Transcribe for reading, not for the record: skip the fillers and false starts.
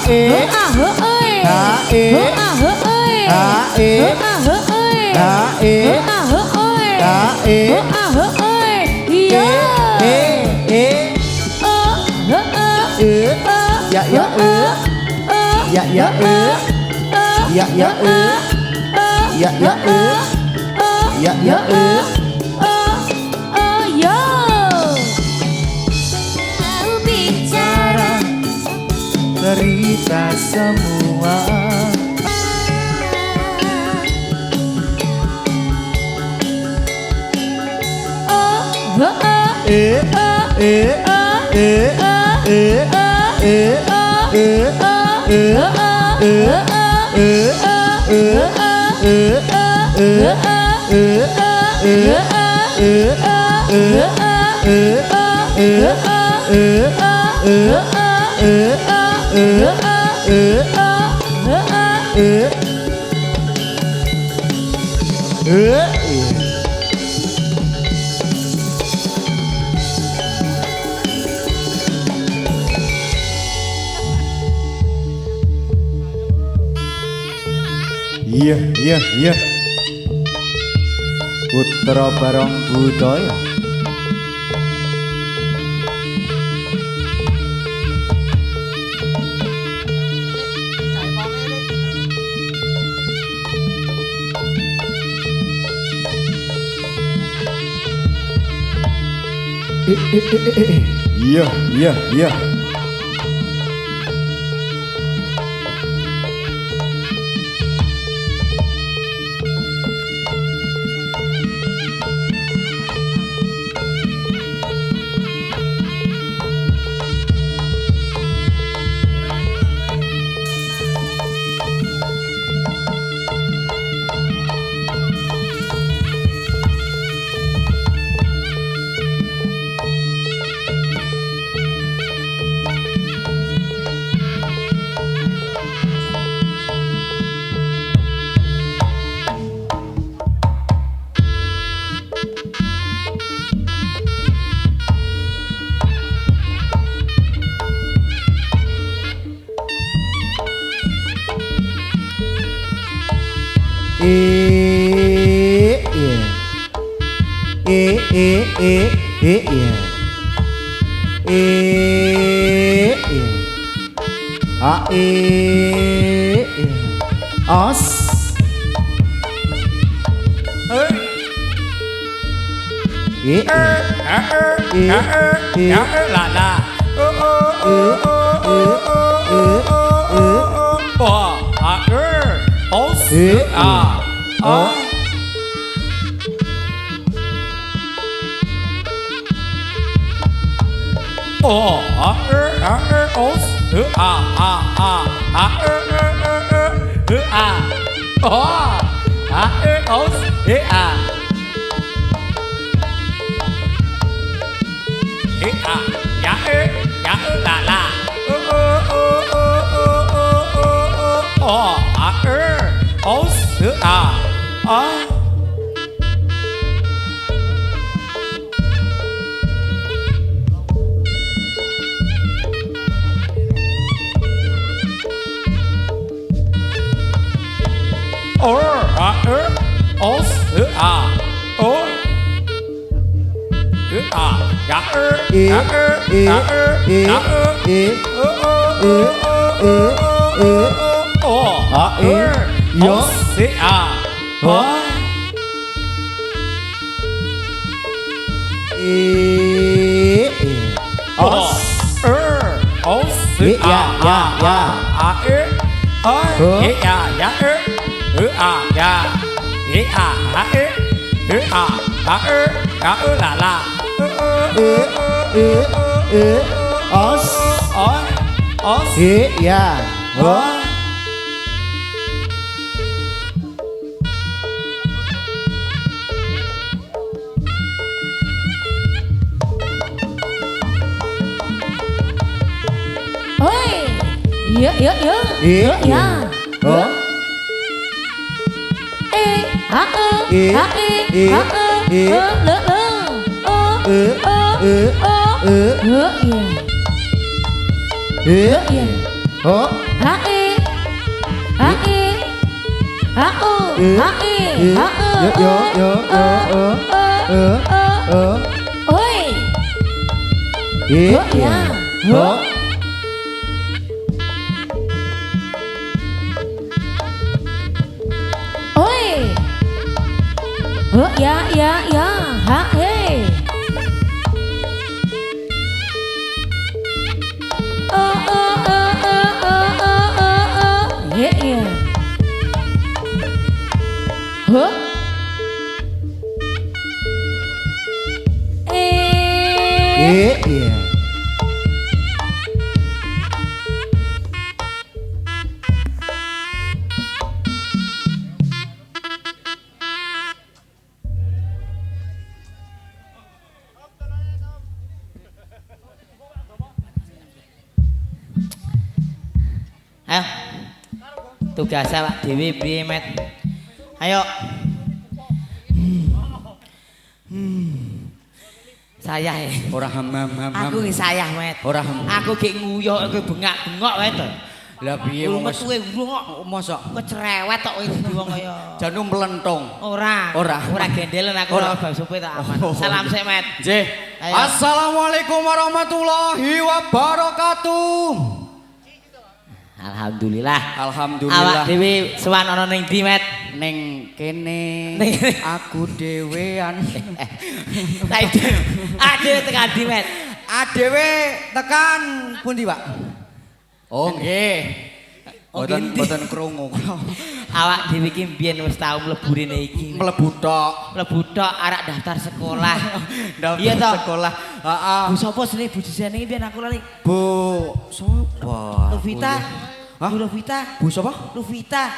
cerita semua. Iya. Putra Barong Budaya. Iya. hae hae hao hae oi ya ho oi ya hae ya huh iya. Ayo. Tugasnya Pak Dewi piye, Met? Ayo. Saya Ora Aku ki sayah, Met. Ora Aku ki nguyuh kowe bengak-bengok wae to. Lah piye metuwe wong mosok kecerewet tok kowe wong kaya. jane mlentung. Ora gendelen aku ora bab supe tak aman. Salam sik, Met. Nggih. Ayo. Assalamualaikum warahmatullahi wabarakatuh. Alhamdulillah. Alhamdulillah. Awak dhewe sowan ana ning ndi, Met? Ning kene aku dhewean. Adewe tekan ndi, Met? Adewe tekan pundi, Pak? Oh nggih. Mboten krungu. Awak dhewe iki mbiyen wis tau mlebu rene iki. Mlebu tok. Arek daftar sekolah. Iya toh sekolah. Heeh. Bu sapa jenenge Bu Jisene iki mbiyen aku lali. Bu sapa? Lovita. Hah? Bu Lovita. Bu sapa? Lovita.